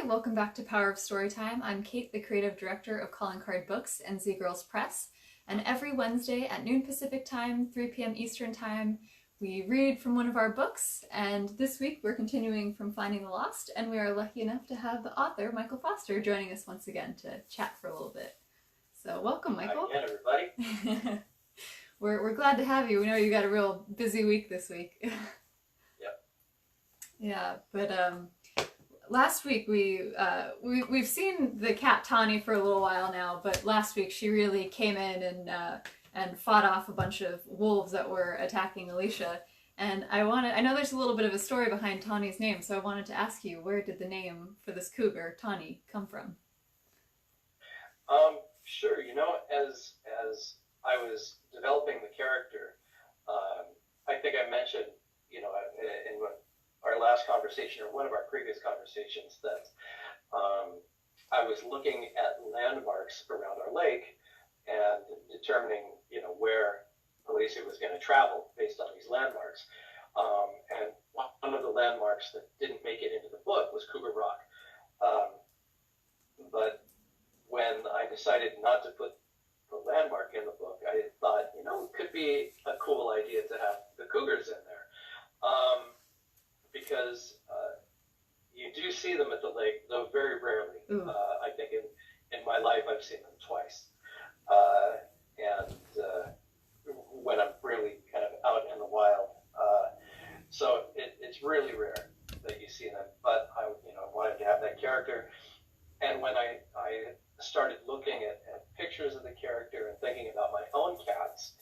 welcome back to Power of Storytime. I'm Kate, the creative director of Calling Card Books and Z Girls Press, and every Wednesday at noon Pacific Time, 3 p.m. Eastern Time, we read from one of our books, and this week we're continuing from Finding the Lost, and we are lucky enough to have the author, Michael Foster, joining us once again to chat for a little bit. So welcome, Michael. Hi again, everybody. We're glad to have you. We know you got a real busy week this week. Yep. Yeah, but last week we've seen the cat Tawny for a little while now, but last week she really came in and fought off a bunch of wolves that were attacking Alicia. And I know there's a little bit of a story behind Tawny's name, so I wanted to ask you, where did the name for this cougar, Tawny, come from? Sure. You know, as I was developing the character, I think I mentioned, you know, in our last conversation or one of our previous conversations that I was looking at landmarks around our lake and determining, you know, where Alicia was going to travel based on these landmarks. And one of the landmarks that didn't make it into the book was Cougar Rock. But when I decided not to put the landmark in the book, I thought, you know, it could be a cool idea to have the cougars in there. Because you do see them at the lake, though very rarely. I think in my life I've seen them twice. And when I'm really kind of out in the wild. So it's really rare that you see them. But I wanted to have that character. And when I started looking at pictures of the character and thinking about my own cats,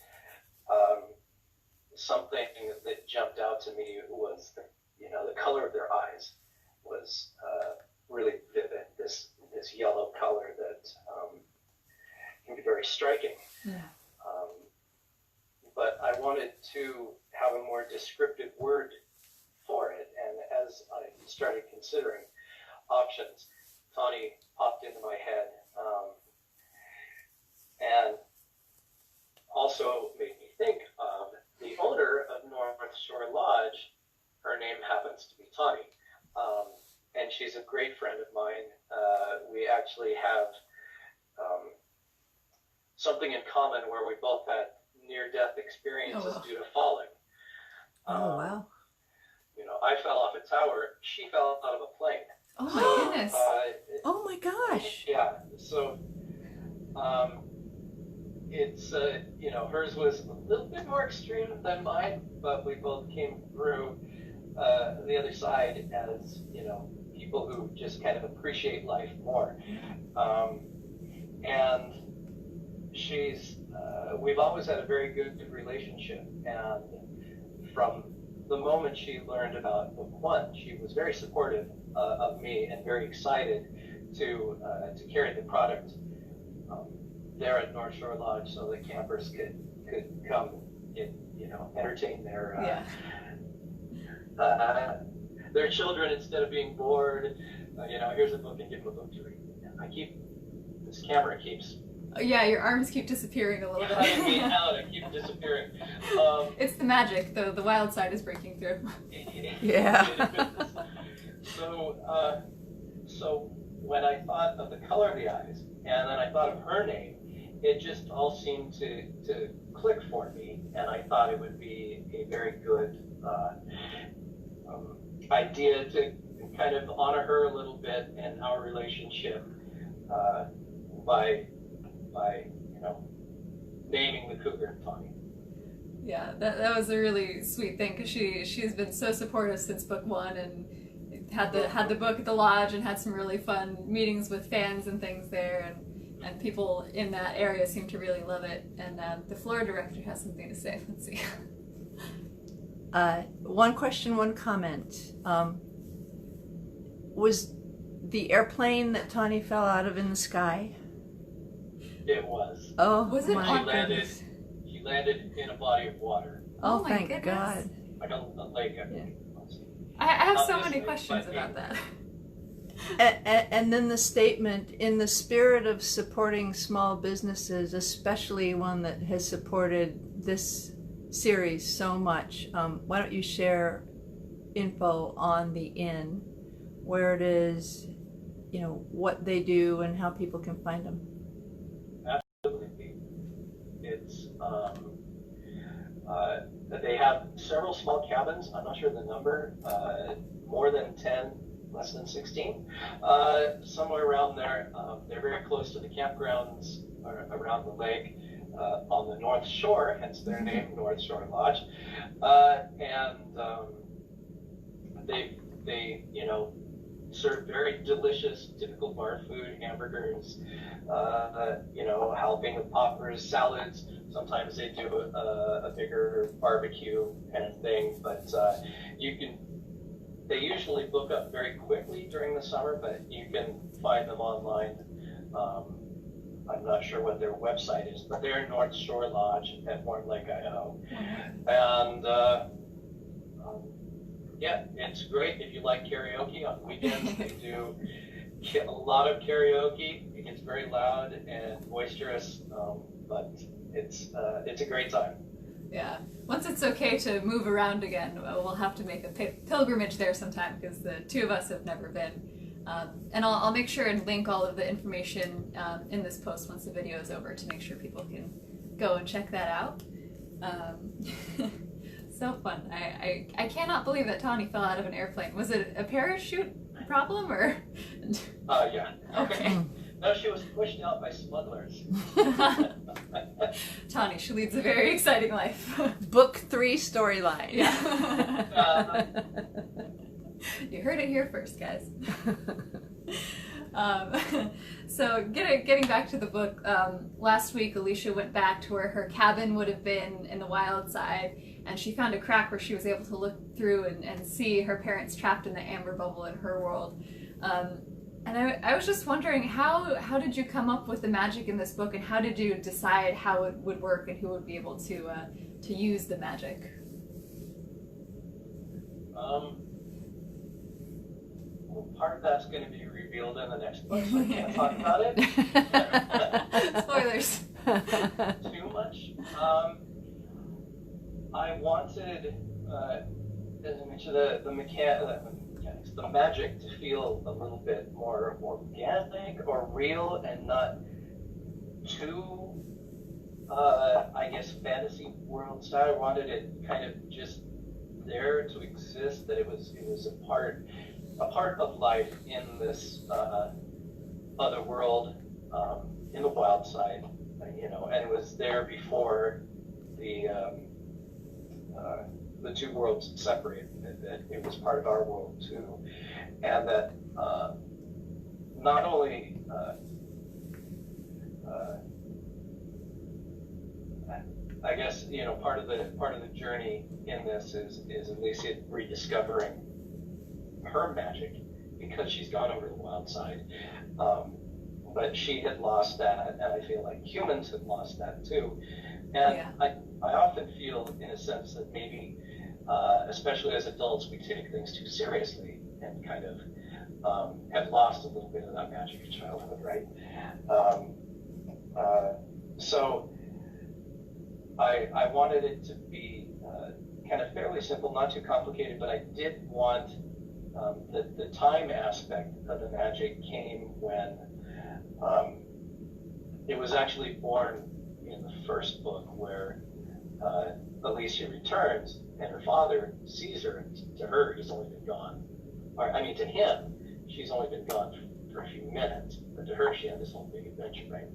something that jumped out to me was the color of their eyes was really vivid. This yellow color that can be very striking. Yeah. But I wanted to have a more descriptive word for it, and as I started considering options, Tawny popped into my head, and also made me think of the owner of North Shore Lodge. Her name happens to be Tawny, and she's a great friend of mine. We actually have something in common where we both had near-death experiences due to falling. Wow. You know, I fell off a tower. She fell out of a plane. Oh my goodness. Oh my gosh. Yeah. So it's hers was a little bit more extreme than mine, but we both came through the other side as, you know, people who just kind of appreciate life more. And we've always had a very good relationship, and from the moment she learned about book one, she was very supportive of me and very excited to carry the product there at North Shore Lodge, so the campers could come and, you know, entertain their children instead of being bored. You know, here's a book and give them a book to read. This camera keeps. Yeah, your arms keep disappearing a little bit. I keep disappearing. It's the magic, though. The wild side is breaking through. Yeah. So when I thought of the color of the eyes, and then I thought of her name, it just all seemed to click for me, and I thought it would be a very good idea to kind of honor her a little bit and our relationship by you know, naming the cougar Tawny. Yeah, that was a really sweet thing, because she's been so supportive since book one, and had the book at the lodge and had some really fun meetings with fans and things there, and people in that area seem to really love it. And the floor director has something to say. Let's see. One question, one comment. Was the airplane that Tawny fell out of in the sky? It was. Oh, was it? My goodness. She landed in a body of water. Oh, my thank goodness. God. Like a lake. Yeah. I have so many questions about that. And then the statement, in the spirit of supporting small businesses, especially one that has supported this series so much, why don't you share info on the inn, where it is, what they do and how people can find them. Absolutely. It's they have several small cabins. I'm not sure the number, more than 10, less than 16, somewhere around there. They're very close to the campgrounds around the lake on the North Shore, hence their name, North Shore Lodge. And they serve very delicious, typical bar food, hamburgers, helping with poppers, salads. Sometimes they do a bigger barbecue kind of thing, but they usually book up very quickly during the summer, but you can find them online. I'm not sure what their website is, but they're North Shore Lodge at Warm Lake, Idaho. And it's great if you like karaoke on weekends. They do a lot of karaoke. It gets very loud and boisterous, but it's a great time. Yeah. Once it's okay to move around again, we'll have to make a pilgrimage there sometime, because the two of us have never been. And I'll make sure and link all of the information in this post once the video is over, to make sure people can go and check that out. So fun. I cannot believe that Tawny fell out of an airplane. Was it a parachute problem, or? Yeah. Okay. No, she was pushed out by smugglers. Tawny, she leads a very exciting life. Book 3 storyline. Yeah. You heard it here first, guys. So getting back to the book, last week Alicia went back to where her cabin would have been in the wild side, and she found a crack where she was able to look through and see her parents trapped in the amber bubble in her world. And I was just wondering, how did you come up with the magic in this book, and how did you decide how it would work and who would be able to use the magic? Well, part of that's going to be revealed in the next book, so I can't talk about it. Spoilers. Too much. I wanted, as I mentioned, the mechanics, the magic to feel a little bit more organic or real, and not too, fantasy world style. I wanted it kind of just there to exist, that it was a part of life in this other world, in the wild side, and it was there before the two worlds separated, that it was part of our world too, and that not only I guess part of the journey in this is Alicia rediscovering her magic, because she's gone over the wild side, but she had lost that, and I feel like humans have lost that too. And yeah. I often feel, in a sense, that maybe, especially as adults, we take things too seriously and kind of have lost a little bit of that magic of childhood, right? So I wanted it to be kind of fairly simple, not too complicated, but I did want the time aspect of the magic came when it was actually born in the first book, where Alicia returns and her father sees her, and to her he's only been gone, to him she's only been gone for a few minutes, but to her she had this whole big adventure, right?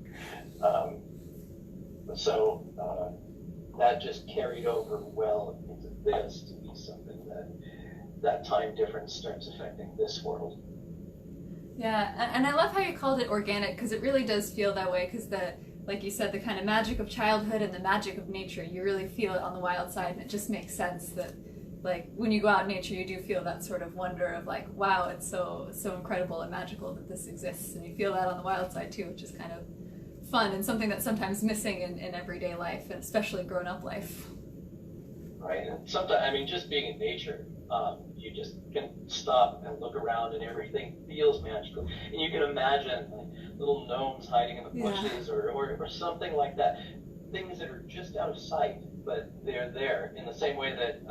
So that just carried over well into this to be something that time difference starts affecting this world. Yeah, and I love how you called it organic, because it really does feel that way, because like you said, the kind of magic of childhood and the magic of nature, you really feel it on the wild side, and it just makes sense that, like, when you go out in nature, you do feel that sort of wonder of, like, wow, it's so incredible and magical that this exists, and you feel that on the wild side too, which is kind of fun and something that's sometimes missing in everyday life, and especially grown-up life. Right, and sometimes, just being in nature, you just can stop and look around, and everything feels magical. And you can imagine like little gnomes hiding in the bushes, or something like that. Things that are just out of sight, but they're there. In the same way that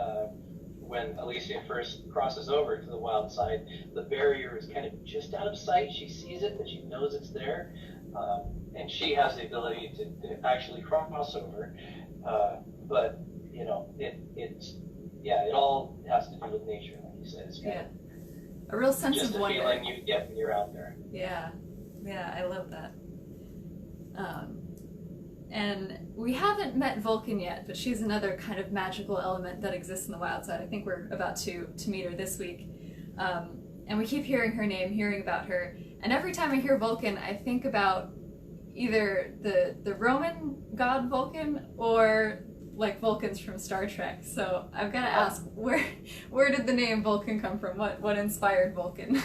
when Alicia first crosses over to the wild side, the barrier is kind of just out of sight. She sees it, but she knows it's there, and she has the ability to actually cross over. But you know, it all has to do with nature, like you said. It's kind of a real sense just of a wonder. feeling you get when you're out there. Yeah, I love that. And we haven't met Vulcan yet, but she's another kind of magical element that exists in the wild side. I think we're about to meet her this week. And we keep hearing her name, hearing about her. And every time I hear Vulcan, I think about either the Roman god Vulcan or like Vulcans from Star Trek. So I've got to ask, where did the name Vulcan come from? What inspired Vulcan?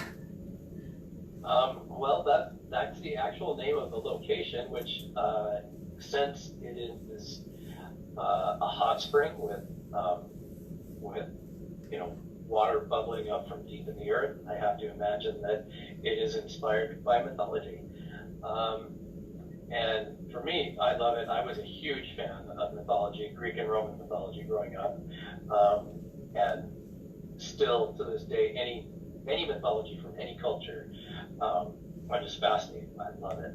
Well, that's the actual name of the location, which since it is a hot spring with water bubbling up from deep in the earth, I have to imagine that it is inspired by mythology. And for me, I love it. I was a huge fan of mythology, Greek and Roman mythology growing up, and still to this day, any mythology from any culture, I'm just fascinated. I love it.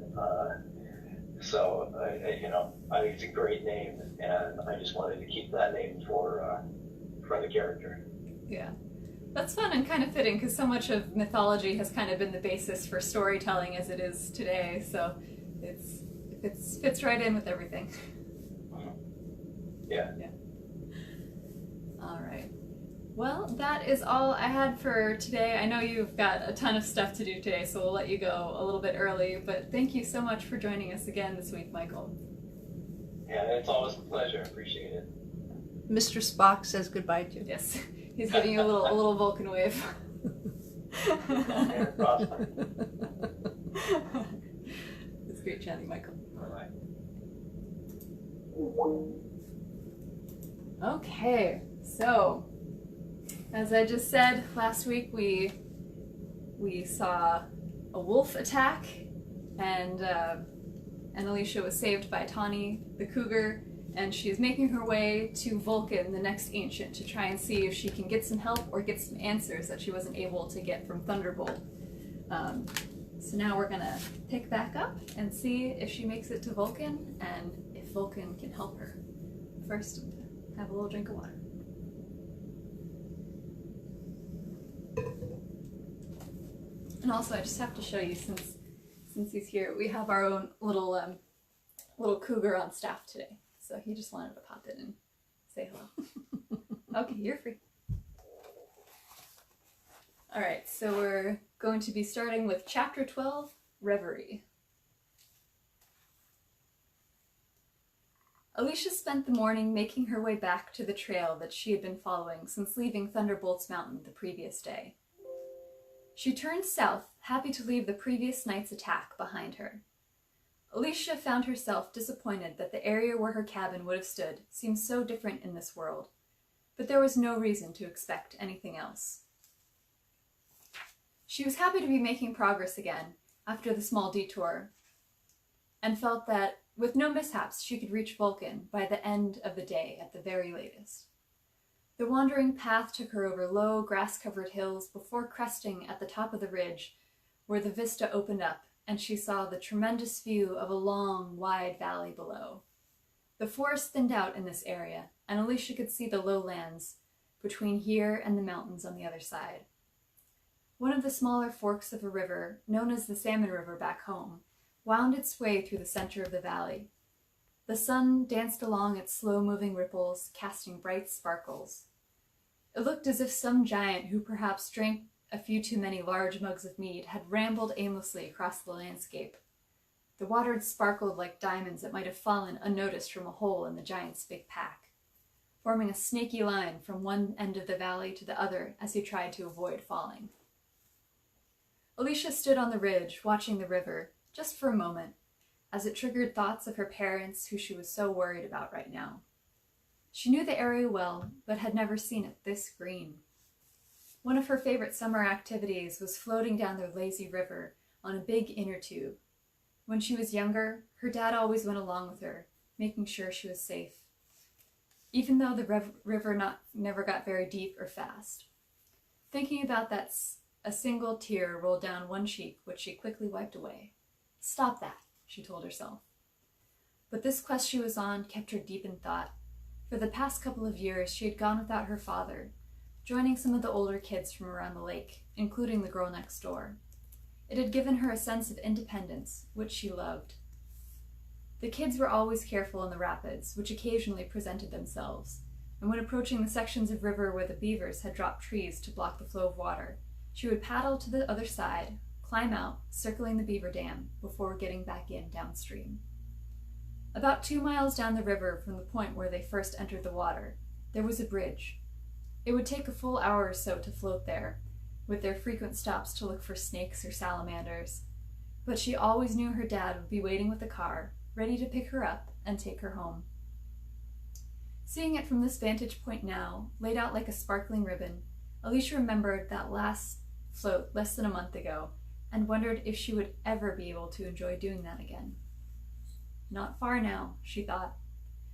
So I think it's a great name, and I just wanted to keep that name for the character. Yeah, that's fun and kind of fitting because so much of mythology has kind of been the basis for storytelling as it is today. So it fits right in with everything. Yeah. All right. Well, that is all I had for today. I know you've got a ton of stuff to do today, so we'll let you go a little bit early, but thank you so much for joining us again this week, Michael. Yeah, it's always a pleasure. I appreciate it. Mr. Spock says goodbye to you. Yes, he's giving you a little Vulcan wave. It's great chatting, Michael. Bye-bye. Okay, so as I just said, last week we saw a wolf attack, and Alicia was saved by Tawny, the cougar, and she is making her way to Vulcan, the next ancient, to try and see if she can get some help or get some answers that she wasn't able to get from Thunderbolt. So now we're gonna pick back up and see if she makes it to Vulcan and if Vulcan can help her. First, have a little drink of water. And also, I just have to show you, since he's here, we have our own little cougar on staff today. So he just wanted to pop in and say hello. Okay, you're free. All right, so we're going to be starting with Chapter 12, Reverie. Alicia spent the morning making her way back to the trail that she had been following since leaving Thunderbolt's Mountain the previous day. She turned south, happy to leave the previous night's attack behind her. Alicia found herself disappointed that the area where her cabin would have stood seemed so different in this world, but there was no reason to expect anything else. She was happy to be making progress again after the small detour, and felt that with no mishaps she could reach Vulcan by the end of the day at the very latest. The wandering path took her over low, grass-covered hills before cresting at the top of the ridge, where the vista opened up, and she saw the tremendous view of a long, wide valley below. The forest thinned out in this area, and Alicia could see the lowlands between here and the mountains on the other side. One of the smaller forks of a river, known as the Salmon River back home, wound its way through the center of the valley. The sun danced along its slow-moving ripples, casting bright sparkles. It looked as if some giant who perhaps drank a few too many large mugs of mead had rambled aimlessly across the landscape. The water had sparkled like diamonds that might have fallen unnoticed from a hole in the giant's big pack, forming a snaky line from one end of the valley to the other as he tried to avoid falling. Alicia stood on the ridge, watching the river, just for a moment, as it triggered thoughts of her parents who she was so worried about right now. She knew the area well, but had never seen it this green. One of her favorite summer activities was floating down the lazy river on a big inner tube. When she was younger, her dad always went along with her, making sure she was safe. even though the river never got very deep or fast. Thinking about that, a single tear rolled down one cheek, which she quickly wiped away. Stop that, she told herself. But this quest she was on kept her deep in thought. For the past couple of years, she had gone without her father, joining some of the older kids from around the lake, including the girl next door. It had given her a sense of independence, which she loved. The kids were always careful in the rapids, which occasionally presented themselves, and when approaching the sections of river where the beavers had dropped trees to block the flow of water, she would paddle to the other side, climb out, circling the beaver dam, before getting back in downstream. About 2 miles down the river from the point where they first entered the water, there was a bridge. It would take a full hour or so to float there, with their frequent stops to look for snakes or salamanders, but she always knew her dad would be waiting with the car, ready to pick her up and take her home. Seeing it from this vantage point now, laid out like a sparkling ribbon, Alicia remembered that last float less than a month ago and wondered if she would ever be able to enjoy doing that again. Not far now, she thought,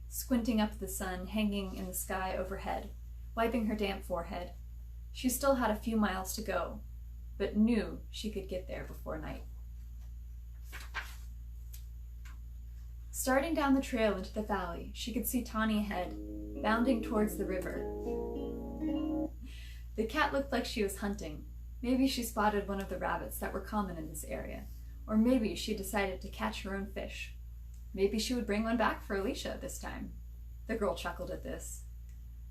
squinting up at the sun hanging in the sky overhead, wiping her damp forehead. She still had a few miles to go, but knew she could get there before night. Starting down the trail into the valley, she could see Tawny ahead, bounding towards the river. The cat looked like she was hunting. Maybe she spotted one of the rabbits that were common in this area, or maybe she decided to catch her own fish. Maybe she would bring one back for Alicia this time. The girl chuckled at this.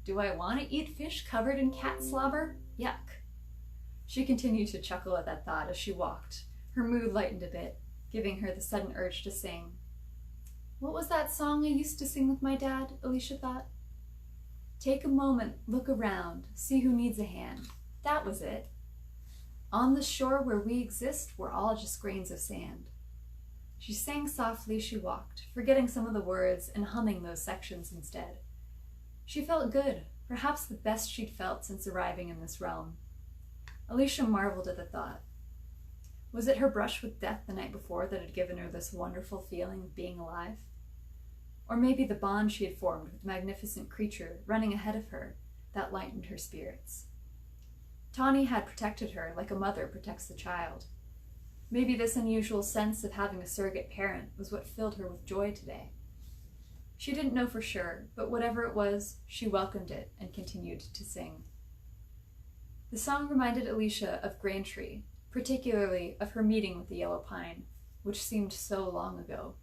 Do I want to eat fish covered in cat slobber? Yuck. She continued to chuckle at that thought as she walked. Her mood lightened a bit, giving her the sudden urge to sing. What was that song I used to sing with my dad? Alicia thought. Take a moment, look around, see who needs a hand. That was it. On the shore where we exist, we're all just grains of sand. She sang softly as she walked, forgetting some of the words and humming those sections instead. She felt good, perhaps the best she'd felt since arriving in this realm. Alicia marveled at the thought. Was it her brush with death the night before that had given her this wonderful feeling of being alive? Or maybe the bond she had formed with the magnificent creature running ahead of her that lightened her spirits. Tawny had protected her like a mother protects the child. Maybe this unusual sense of having a surrogate parent was what filled her with joy today. She didn't know for sure, but whatever it was, she welcomed it and continued to sing. The song reminded Alicia of Braintree, particularly of her meeting with the yellow pine, which seemed so long ago.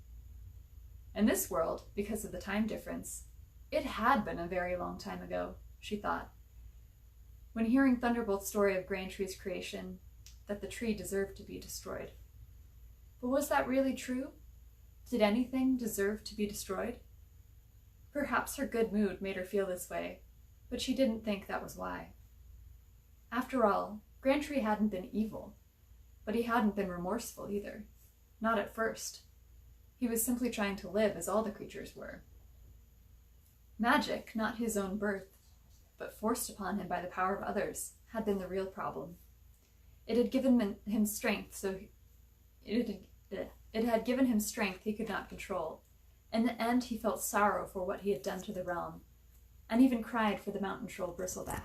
In this world, because of the time difference, it had been a very long time ago, she thought. When hearing Thunderbolt's story of Braintree's creation, that the tree deserved to be destroyed. But was that really true? Did anything deserve to be destroyed? Perhaps her good mood made her feel this way, but she didn't think that was why. After all, Braintree hadn't been evil, but he hadn't been remorseful either. Not at first. He was simply trying to live as all the creatures were. Magic, not his own birth, but forced upon him by the power of others, had been the real problem. It had given him strength, it had given him strength he could not control. In the end, he felt sorrow for what he had done to the realm, and even cried for the mountain troll Bristleback.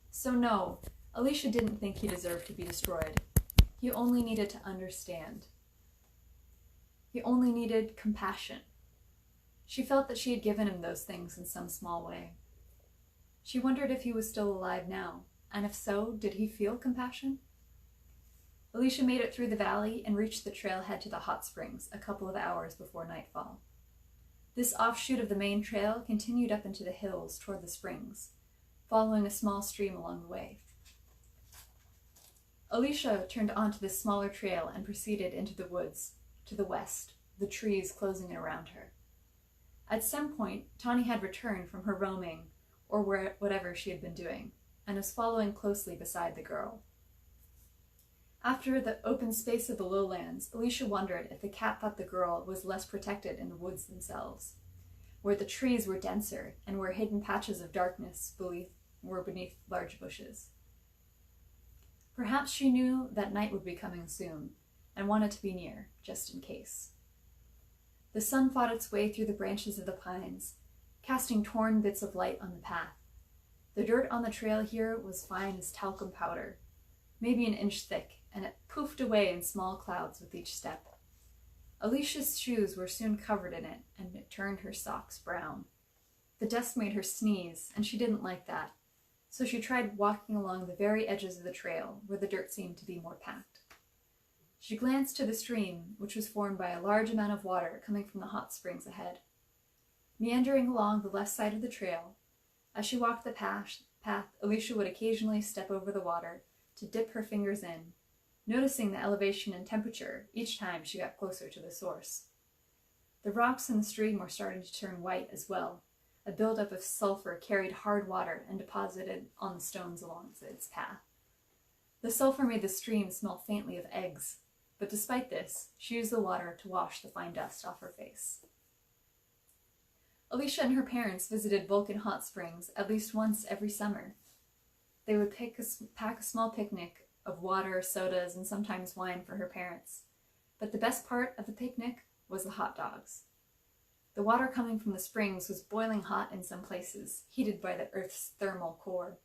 So no, Alicia didn't think he deserved to be destroyed. He only needed to understand. He only needed compassion. She felt that she had given him those things in some small way. She wondered if he was still alive now, and if so, did he feel compassion? Alicia made it through the valley and reached the trailhead to the hot springs a couple of hours before nightfall. This offshoot of the main trail continued up into the hills toward the springs, following a small stream along the way. Alicia turned onto this smaller trail and proceeded into the woods, to the west, the trees closing in around her. At some point, Tawny had returned from her roaming, or whatever she had been doing, and was following closely beside the girl. After the open space of the lowlands, Alicia wondered if the cat thought the girl was less protected in the woods themselves, where the trees were denser and where hidden patches of darkness were beneath large bushes. Perhaps she knew that night would be coming soon, and wanted to be near, just in case. The sun fought its way through the branches of the pines, casting torn bits of light on the path. The dirt on the trail here was fine as talcum powder, maybe an inch thick, and it poofed away in small clouds with each step. Alicia's shoes were soon covered in it, and it turned her socks brown. The dust made her sneeze, and she didn't like that, so she tried walking along the very edges of the trail, where the dirt seemed to be more packed. She glanced to the stream, which was formed by a large amount of water coming from the hot springs ahead. Meandering along the left side of the trail, as she walked the path, Alicia would occasionally step over the water to dip her fingers in, noticing the elevation and temperature each time she got closer to the source. The rocks in the stream were starting to turn white as well. A buildup of sulfur carried hard water and deposited on the stones along its path. The sulfur made the stream smell faintly of eggs, but despite this, she used the water to wash the fine dust off her face. Alicia and her parents visited Vulcan hot springs at least once every summer. They would pack a small picnic of water, sodas, and sometimes wine for her parents. But the best part of the picnic was the hot dogs. The water coming from the springs was boiling hot in some places, heated by the Earth's thermal core.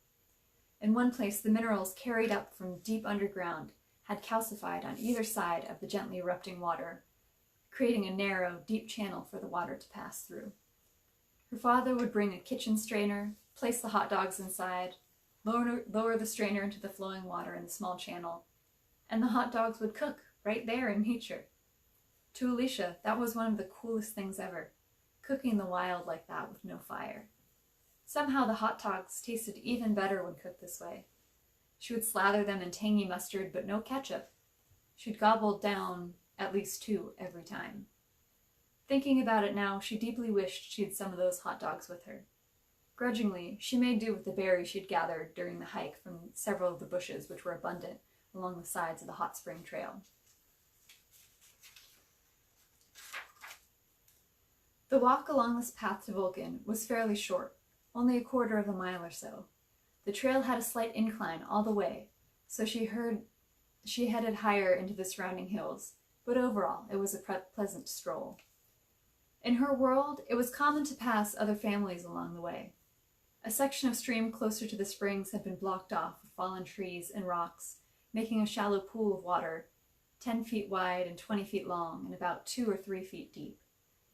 In one place, the minerals carried up from deep underground had calcified on either side of the gently erupting water, creating a narrow, deep channel for the water to pass through. Her father would bring a kitchen strainer, place the hot dogs inside, lower the strainer into the flowing water in the small channel, and the hot dogs would cook right there in nature. To Alicia, that was one of the coolest things ever, cooking in the wild like that with no fire. Somehow the hot dogs tasted even better when cooked this way. She would slather them in tangy mustard, but no ketchup. She'd gobble down at least 2 every time. Thinking about it now, she deeply wished she had some of those hot dogs with her. Grudgingly, she made do with the berries she'd gathered during the hike from several of the bushes which were abundant along the sides of the hot spring trail. The walk along this path to Vulcan was fairly short, only a quarter of a mile or so. The trail had a slight incline all the way, so she headed higher into the surrounding hills, but overall it was a pleasant stroll. In her world, it was common to pass other families along the way. A section of stream closer to the springs had been blocked off with fallen trees and rocks, making a shallow pool of water, 10 feet wide and 20 feet long and about 2 or 3 feet deep.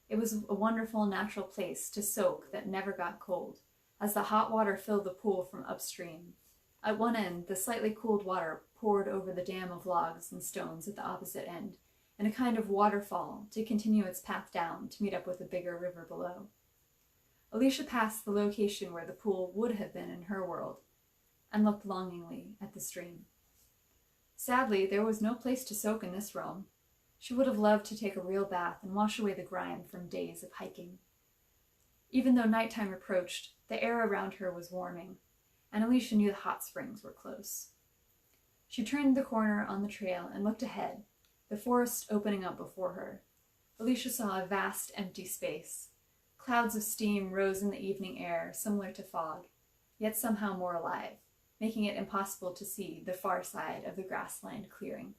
It was a wonderful natural place to soak that never got cold, as the hot water filled the pool from upstream. At one end, the slightly cooled water poured over the dam of logs and stones at the opposite end, in a kind of waterfall to continue its path down to meet up with a bigger river below. Alicia passed the location where the pool would have been in her world, and looked longingly at the stream. Sadly, there was no place to soak in this realm. She would have loved to take a real bath and wash away the grime from days of hiking. Even though nighttime approached, the air around her was warming, and Alicia knew the hot springs were close. She turned the corner on the trail and looked ahead, the forest opening up before her. Alicia saw a vast empty space. Clouds of steam rose in the evening air, similar to fog, yet somehow more alive, making it impossible to see the far side of the grassland clearing.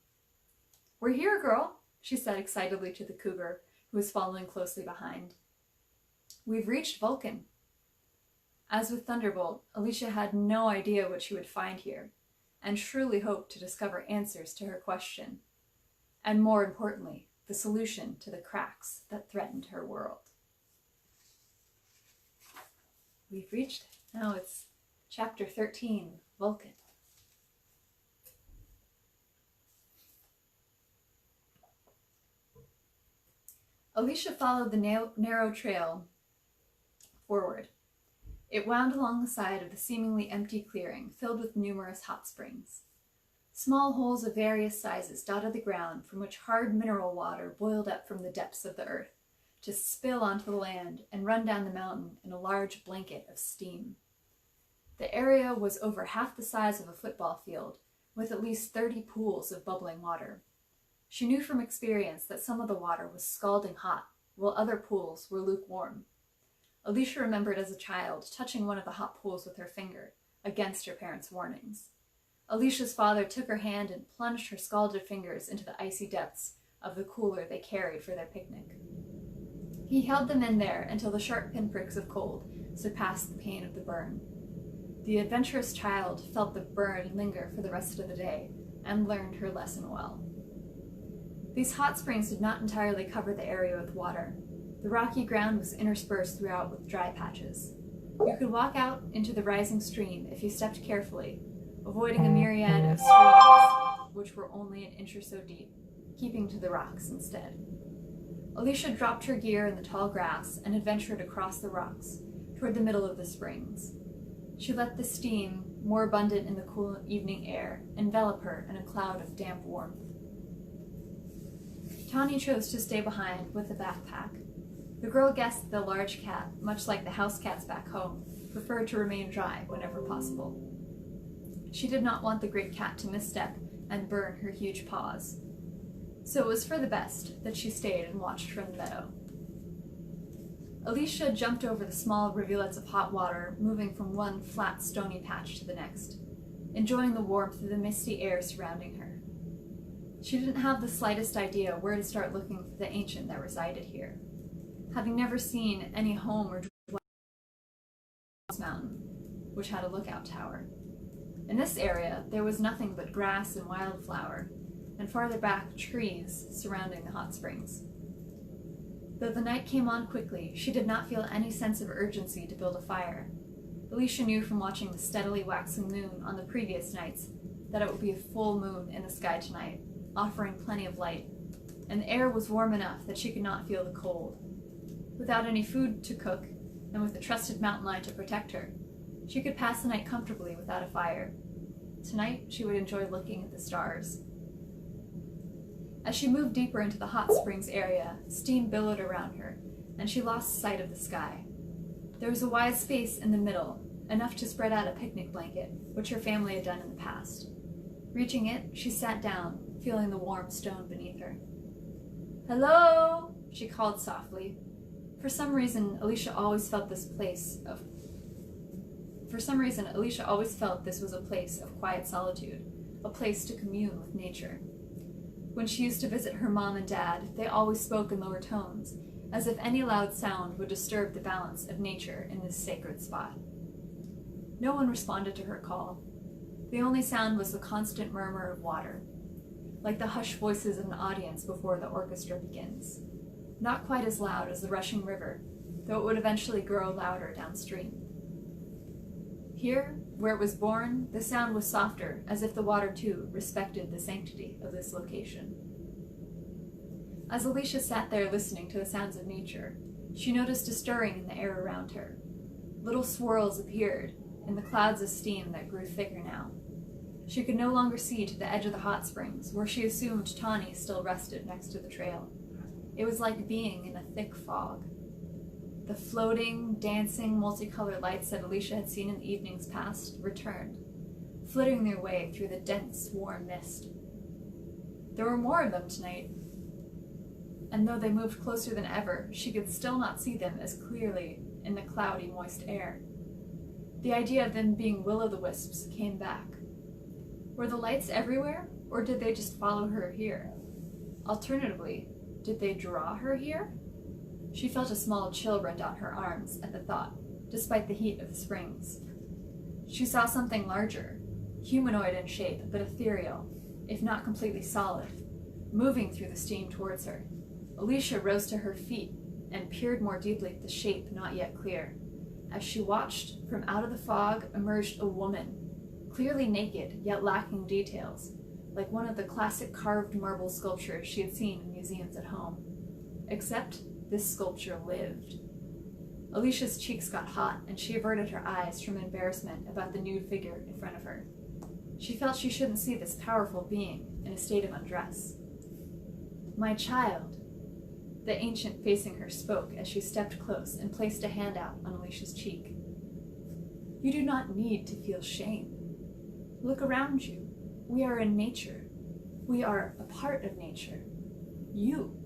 "We're here, girl," she said excitedly to the cougar, who was following closely behind. "We've reached Vulcan." As with Thunderbolt, Alicia had no idea what she would find here, and truly hoped to discover answers to her question, and more importantly, the solution to the cracks that threatened her world. We've reached it. Now it's chapter 13, Vulcan. Alicia followed the narrow trail forward. It wound along the side of the seemingly empty clearing, filled with numerous hot springs. Small holes of various sizes dotted the ground, from which hard mineral water boiled up from the depths of the earth, to spill onto the land and run down the mountain in a large blanket of steam. The area was over half the size of a football field, with at least 30 pools of bubbling water. She knew from experience that some of the water was scalding hot, while other pools were lukewarm. Alicia remembered as a child touching one of the hot pools with her finger, against her parents' warnings. Alicia's father took her hand and plunged her scalded fingers into the icy depths of the cooler they carried for their picnic. He held them in there until the sharp pinpricks of cold surpassed the pain of the burn. The adventurous child felt the burn linger for the rest of the day and learned her lesson well. These hot springs did not entirely cover the area with water. The rocky ground was interspersed throughout with dry patches. You could walk out into the rising stream if you stepped carefully, avoiding a myriad of streams which were only an inch or so deep, keeping to the rocks instead. Alicia dropped her gear in the tall grass and adventured across the rocks toward the middle of the springs. She let the steam, more abundant in the cool evening air, envelop her in a cloud of damp warmth. Tawny chose to stay behind with the backpack. The girl guessed the large cat, much like the house cats back home, preferred to remain dry whenever possible. She did not want the great cat to misstep and burn her huge paws, so it was for the best that she stayed and watched from the meadow. Alicia jumped over the small rivulets of hot water, moving from one flat, stony patch to the next, enjoying the warmth of the misty air surrounding her. She didn't have the slightest idea where to start looking for the ancient that resided here, having never seen any home or dwelling on this mountain, which had a lookout tower. In this area, there was nothing but grass and wildflower, and farther back, trees surrounding the hot springs. Though the night came on quickly, she did not feel any sense of urgency to build a fire. Alicia knew from watching the steadily waxing moon on the previous nights that it would be a full moon in the sky tonight, offering plenty of light, and the air was warm enough that she could not feel the cold. Without any food to cook, and with a trusted mountain lion to protect her, she could pass the night comfortably without a fire. Tonight, she would enjoy looking at the stars. As she moved deeper into the hot springs area, steam billowed around her, and she lost sight of the sky. There was a wide space in the middle, enough to spread out a picnic blanket, which her family had done in the past. Reaching it, she sat down, feeling the warm stone beneath her. "Hello!" she called softly. For some reason, Alicia always felt this was a place of quiet solitude, a place to commune with nature. When she used to visit her mom and dad, they always spoke in lower tones, as if any loud sound would disturb the balance of nature in this sacred spot. No one responded to her call. The only sound was the constant murmur of water, like the hushed voices of an audience before the orchestra begins. Not quite as loud as the rushing river, though it would eventually grow louder downstream. Here, where it was born, the sound was softer, as if the water, too, respected the sanctity of this location. As Alicia sat there listening to the sounds of nature, she noticed a stirring in the air around her. Little swirls appeared in the clouds of steam that grew thicker now. She could no longer see to the edge of the hot springs, where she assumed Tawny still rested next to the trail. It was like being in a thick fog. The floating, dancing, multicolored lights that Alicia had seen in the evenings past returned, flitting their way through the dense, warm mist. There were more of them tonight, and though they moved closer than ever, she could still not see them as clearly in the cloudy, moist air. The idea of them being will-o'-the-wisps came back. Were the lights everywhere, or did they just follow her here? Alternatively, did they draw her here? She felt a small chill run down her arms at the thought, despite the heat of the springs. She saw something larger, humanoid in shape, but ethereal, if not completely solid, moving through the steam towards her. Alicia rose to her feet and peered more deeply at the shape not yet clear. As she watched, from out of the fog emerged a woman, clearly naked, yet lacking details, like one of the classic carved marble sculptures she had seen in museums at home. Except this sculpture lived. Alicia's cheeks got hot, and she averted her eyes from embarrassment about the nude figure in front of her. She felt she shouldn't see this powerful being in a state of undress. "My child," the ancient facing her spoke as she stepped close and placed a hand out on Alicia's cheek. "You do not need to feel shame. Look around you. We are in nature. We are a part of nature. You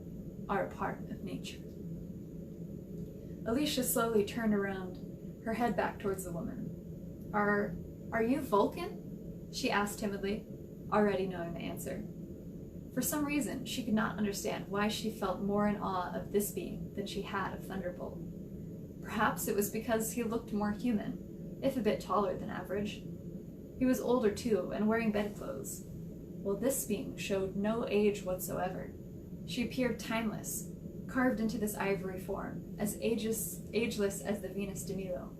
are a part of nature." Alicia slowly turned around, her head back towards the woman. Are you Vulcan?" she asked timidly, already knowing the answer. For some reason, she could not understand why she felt more in awe of this being than she had of Thunderbolt. Perhaps it was because he looked more human, if a bit taller than average. He was older too, and wearing bedclothes, while this being showed no age whatsoever. She appeared timeless, carved into this ivory form, as ageless as the Venus de Milo.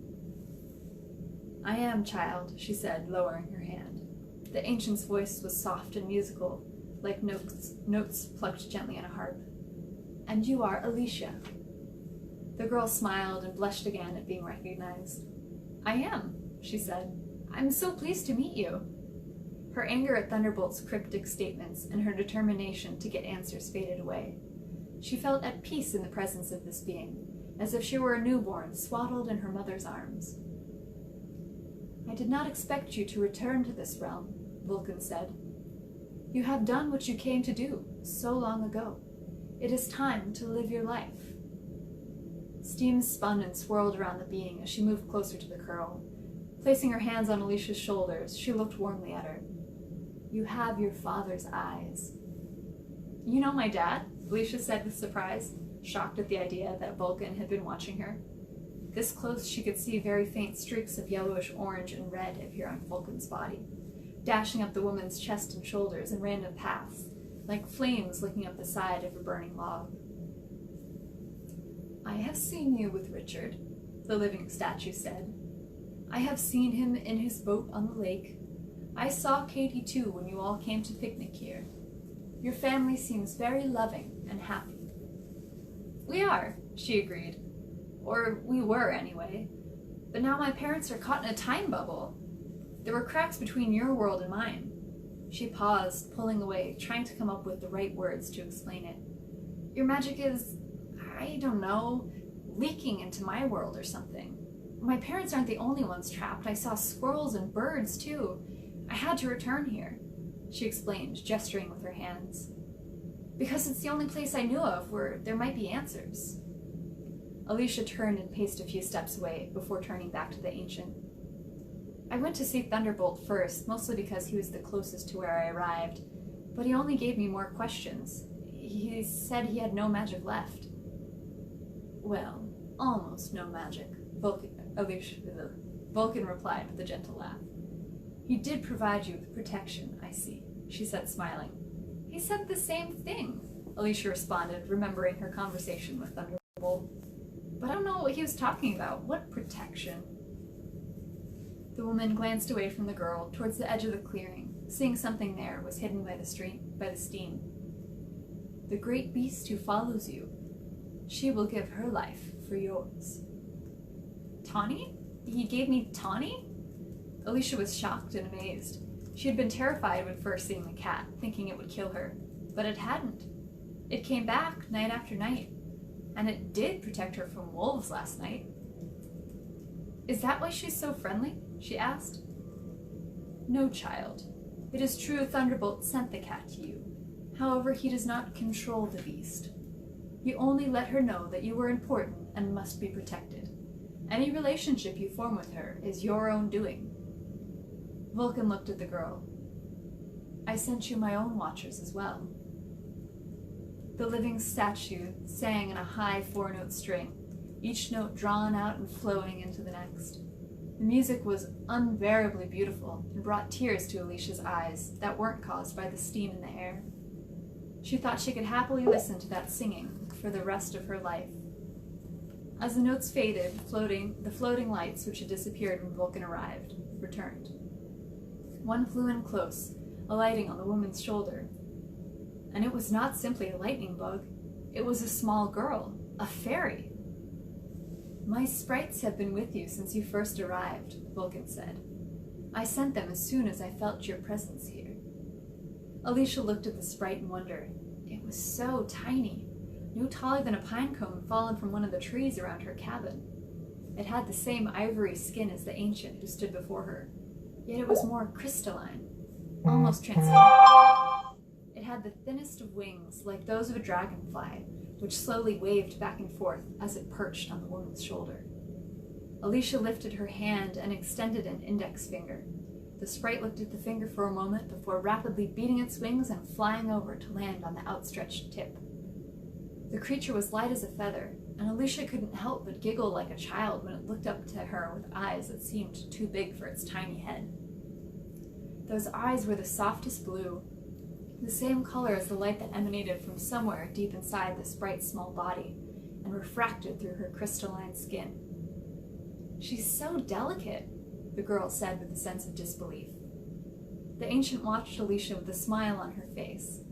"I am, child," she said, lowering her hand. The ancient's voice was soft and musical, like notes plucked gently on a harp. "And you are Alicia." The girl smiled and blushed again at being recognized. "I am," she said. "I'm so pleased to meet you." Her anger at Thunderbolt's cryptic statements and her determination to get answers faded away. She felt at peace in the presence of this being, as if she were a newborn swaddled in her mother's arms. "I did not expect you to return to this realm," Vulcan said. "You have done what you came to do so long ago. It is time to live your life." Steam spun and swirled around the being as she moved closer to the girl. Placing her hands on Alicia's shoulders, she looked warmly at her. "You have your father's eyes." "You know my dad?" Alicia said with surprise, shocked at the idea that Vulcan had been watching her. This close, she could see very faint streaks of yellowish orange and red appear on Vulcan's body, dashing up the woman's chest and shoulders in random paths, like flames licking up the side of a burning log. "I have seen you with Richard," the living statue said. "I have seen him in his boat on the lake. I saw Katie too when you all came to picnic here. Your family seems very loving and happy." "We are," she agreed. "Or we were, anyway. But now my parents are caught in a time bubble. There were cracks between your world and mine." She paused, pulling away, trying to come up with the right words to explain it. "Your magic is, I don't know, leaking into my world or something. My parents aren't the only ones trapped. I saw squirrels and birds, too. I had to return here," she explained, gesturing with her hands. "Because it's the only place I knew of where there might be answers." Alicia turned and paced a few steps away before turning back to the ancient. "I went to see Thunderbolt first, mostly because he was the closest to where I arrived, but he only gave me more questions. He said he had no magic left." "Well, almost no magic," Vulcan replied with a gentle laugh. "He did provide you with protection, I see," she said, smiling. "He said the same thing," Alicia responded, remembering her conversation with Thunderbolt. "But I don't know what he was talking about. What protection?" The woman glanced away from the girl towards the edge of the clearing, seeing something there was hidden by the steam. "The great beast who follows you. She will give her life for yours." "Tawny? He gave me Tawny?" Alicia was shocked and amazed. She had been terrified when first seeing the cat, thinking it would kill her, but it hadn't. It came back night after night, and it did protect her from wolves last night. "Is that why she's so friendly?" she asked. "No, child. It is true Thunderbolt sent the cat to you. However, he does not control the beast. He only let her know that you were important and must be protected. Any relationship you form with her is your own doing." Vulcan looked at the girl. "I sent you my own watchers as well." The living statue sang in a high 4-note string, each note drawn out and flowing into the next. The music was unbearably beautiful and brought tears to Alicia's eyes that weren't caused by the steam in the air. She thought she could happily listen to that singing for the rest of her life. As the notes faded, the floating lights, which had disappeared when Vulcan arrived, returned. One flew in close, alighting on the woman's shoulder. And it was not simply a lightning bug. It was a small girl, a fairy. "My sprites have been with you since you first arrived," Vulcan said. "I sent them as soon as I felt your presence here." Alicia looked at the sprite in wonder. It was so tiny, no taller than a pine cone fallen from one of the trees around her cabin. It had the same ivory skin as the ancient who stood before her, yet it was more crystalline, almost transparent. It had the thinnest of wings, like those of a dragonfly, which slowly waved back and forth as it perched on the woman's shoulder. Alicia lifted her hand and extended an index finger. The sprite looked at the finger for a moment before rapidly beating its wings and flying over to land on the outstretched tip. The creature was light as a feather, and Alicia couldn't help but giggle like a child when it looked up to her with eyes that seemed too big for its tiny head. Those eyes were the softest blue, the same color as the light that emanated from somewhere deep inside the sprite's small body and refracted through her crystalline skin. "She's so delicate," the girl said with a sense of disbelief. The ancient watched Alicia with a smile on her face.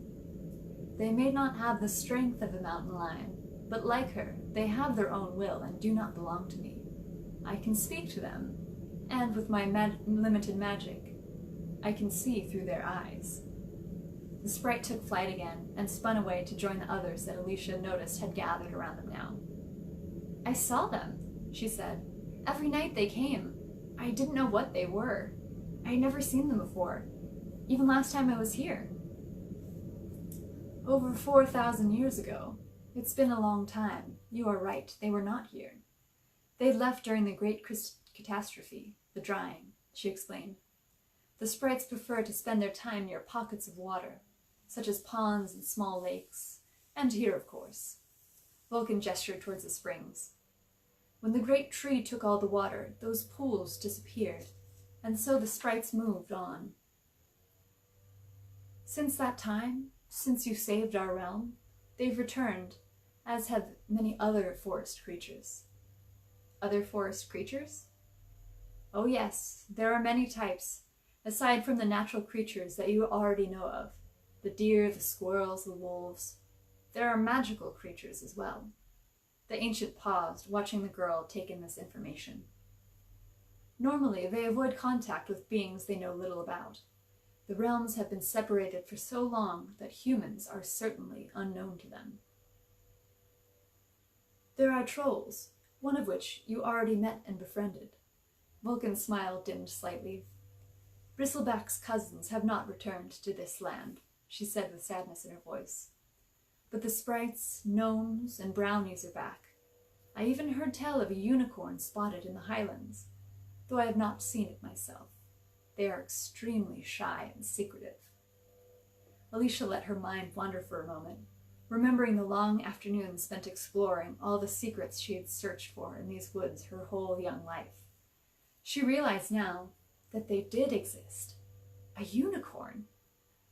"They may not have the strength of a mountain lion, but like her, they have their own will and do not belong to me. I can speak to them, and with my limited magic, I can see through their eyes." The sprite took flight again and spun away to join the others that Alicia noticed had gathered around them now. "I saw them," she said. "Every night they came. I didn't know what they were. I had never seen them before, even last time I was here. Over 4,000 years ago. It's been a long time. You are right, they were not here. They left during the great catastrophe, the drying," she explained. "The sprites prefer to spend their time near pockets of water, such as ponds and small lakes, and here, of course." Vulcan gestured towards the springs. "When the great tree took all the water, those pools disappeared, and so the sprites moved on. Since that time, since you saved our realm, they've returned, as have many other forest creatures." "Other forest creatures?" "Oh yes, there are many types, aside from the natural creatures that you already know of. The deer, the squirrels, the wolves. There are magical creatures as well." The ancient paused, watching the girl take in this information. "Normally, they avoid contact with beings they know little about. The realms have been separated for so long that humans are certainly unknown to them. There are trolls, one of which you already met and befriended." Vulcan's smile dimmed slightly. "Bristleback's cousins have not returned to this land," she said with sadness in her voice. "But the sprites, gnomes, and brownies are back. I even heard tell of a unicorn spotted in the highlands, though I have not seen it myself. They are extremely shy and secretive." Alicia let her mind wander for a moment, remembering the long afternoons spent exploring all the secrets she had searched for in these woods her whole young life. She realized now that they did exist. A unicorn!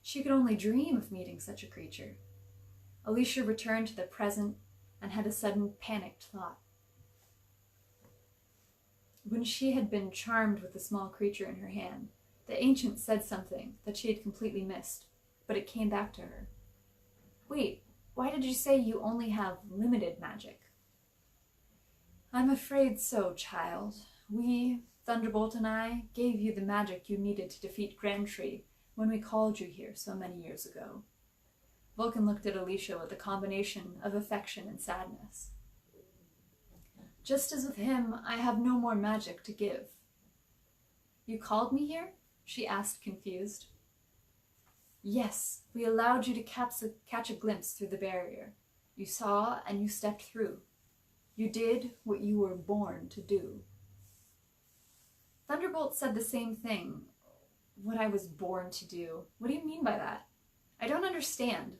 She could only dream of meeting such a creature. Alicia returned to the present and had a sudden panicked thought. When she had been charmed with the small creature in her hand, the ancient said something that she had completely missed, but it came back to her. "Wait, why did you say you only have limited magic?" "I'm afraid so, child. We, Thunderbolt and I, gave you the magic you needed to defeat Grandtree when we called you here so many years ago." Vulcan looked at Alicia with a combination of affection and sadness. "Just as with him, I have no more magic to give." "You called me here?" she asked, confused. "Yes, we allowed you to catch a glimpse through the barrier. You saw and you stepped through. You did what you were born to do." Thunderbolt said the same thing. What I was born to do. What do you mean by that? I don't understand.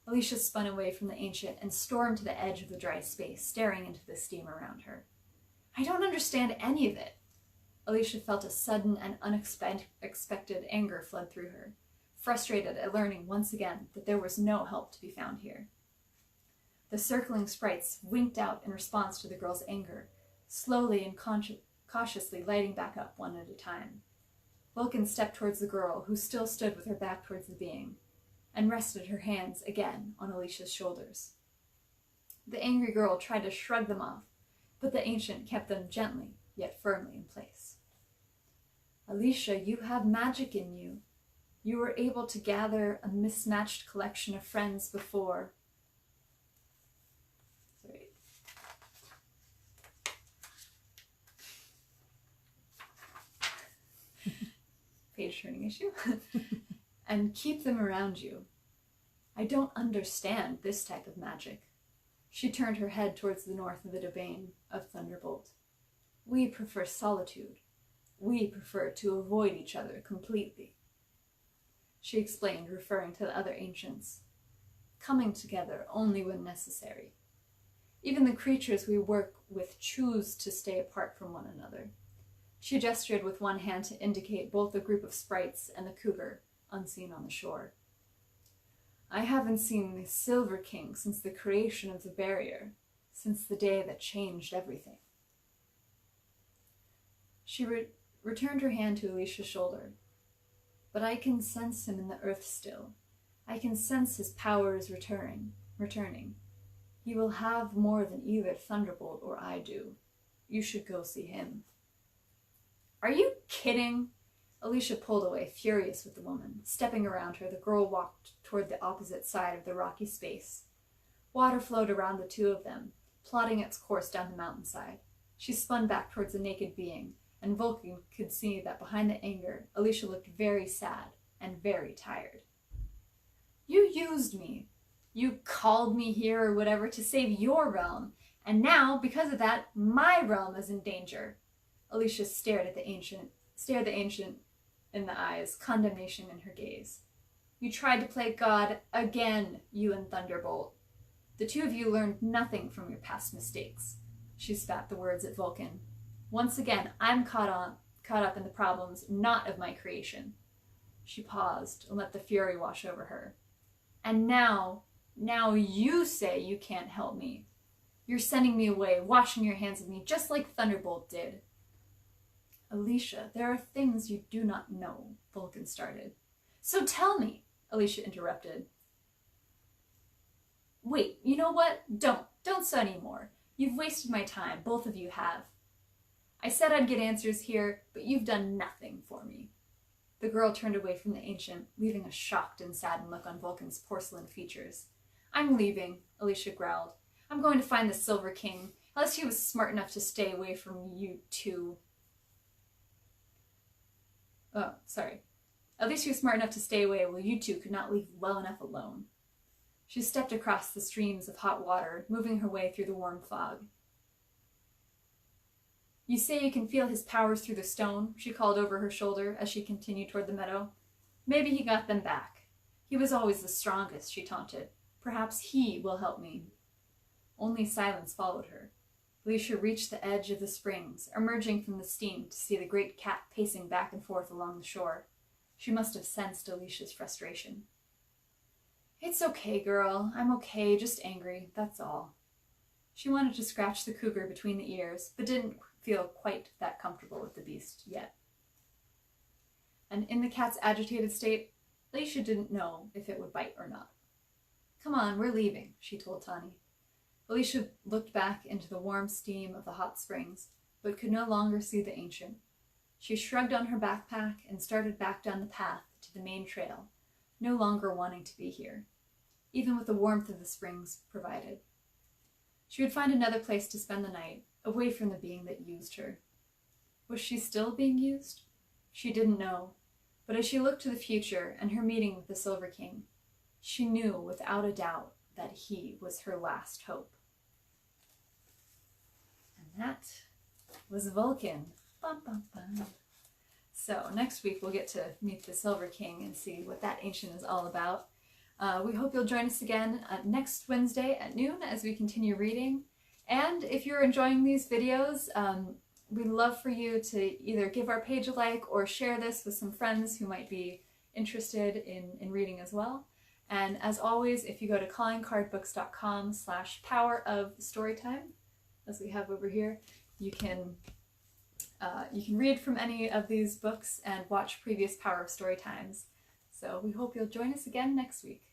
Alicia spun away from the ancient and stormed to the edge of the dry space, staring into the steam around her. "I don't understand any of it." Alicia felt a sudden and unexpected anger flood through her, frustrated at learning once again that there was no help to be found here. The circling sprites winked out in response to the girl's anger, slowly and cautiously lighting back up one at a time. Vulcan stepped towards the girl, who still stood with her back towards the being, and rested her hands again on Alicia's shoulders. The angry girl tried to shrug them off, but the ancient kept them gently, yet firmly in place. "Alicia, you have magic in you. You were able to gather a mismatched collection of friends before." Sorry. Page turning issue. "And keep them around you. I don't understand this type of magic." She turned her head towards the north of the domain of Thunderbolt. "We prefer solitude. We prefer to avoid each other completely. She explained, referring to the other ancients, coming together only when necessary. Even the creatures we work with choose to stay apart from one another. She gestured with one hand to indicate both the group of sprites and the cougar, unseen on the shore. I haven't seen the Silver King since the creation of the barrier, since the day that changed everything. She returned her hand to Alicia's shoulder. But I can sense him in the earth still. I can sense his power is returning. He will have more than either Thunderbolt or I do. You should go see him. Are you kidding? Alicia pulled away, furious with the woman. Stepping around her, the girl walked toward the opposite side of the rocky space. Water flowed around the two of them, plotting its course down the mountainside. She spun back towards the naked being, and Vulcan could see that behind the anger, Alicia looked very sad and very tired. You used me. You called me here or whatever to save your realm, and now, because of that, my realm is in danger. Alicia stared the ancient in the eyes, condemnation in her gaze. You tried to play God again, you and Thunderbolt. The two of you learned nothing from your past mistakes. She spat the words at Vulcan. Once again, I'm caught up in the problems not of my creation. She paused and let the fury wash over her. And now you say you can't help me. You're sending me away, washing your hands of me, just like Thunderbolt did. Alicia, there are things you do not know, Vulcan started. So tell me, Alicia interrupted. Wait, you know what? Don't say any more. You've wasted my time, both of you have. I said I'd get answers here, but you've done nothing for me. The girl turned away from the ancient, leaving a shocked and saddened look on Vulcan's porcelain features. I'm leaving, Alicia growled. I'm going to find the Silver King, unless he was smart enough to stay away from you two. Oh, sorry. At least he was smart enough to stay away while you two could not leave well enough alone. She stepped across the streams of hot water, moving her way through the warm fog. You say you can feel his powers through the stone, she called over her shoulder as she continued toward the meadow. Maybe he got them back. He was always the strongest, she taunted. Perhaps he will help me. Only silence followed her. Alicia reached the edge of the springs, emerging from the steam to see the great cat pacing back and forth along the shore. She must have sensed Alicia's frustration. It's okay, girl. I'm okay, just angry, that's all. She wanted to scratch the cougar between the ears, but didn't feel quite that comfortable with the beast yet. And in the cat's agitated state, Alicia didn't know if it would bite or not. Come on, we're leaving, she told Tawny. Alicia looked back into the warm steam of the hot springs, but could no longer see the ancient. She shrugged on her backpack and started back down the path to the main trail, no longer wanting to be here, even with the warmth of the springs provided. She would find another place to spend the night, away from the being that used her. Was she still being used? She didn't know, but as she looked to the future and her meeting with the Silver King, she knew without a doubt that he was her last hope. And that was Vulcan. Bum, bum, bum. So next week we'll get to meet the Silver King and see what that ancient is all about. We hope you'll join us again next Wednesday at noon as we continue reading. And if you're enjoying these videos, we'd love for you to either give our page a like or share this with some friends who might be interested in reading as well. And as always, if you go to callingcardbooks.com/powerofstorytime, as we have over here, you can read from any of these books and watch previous Power of Story Times. So we hope you'll join us again next week.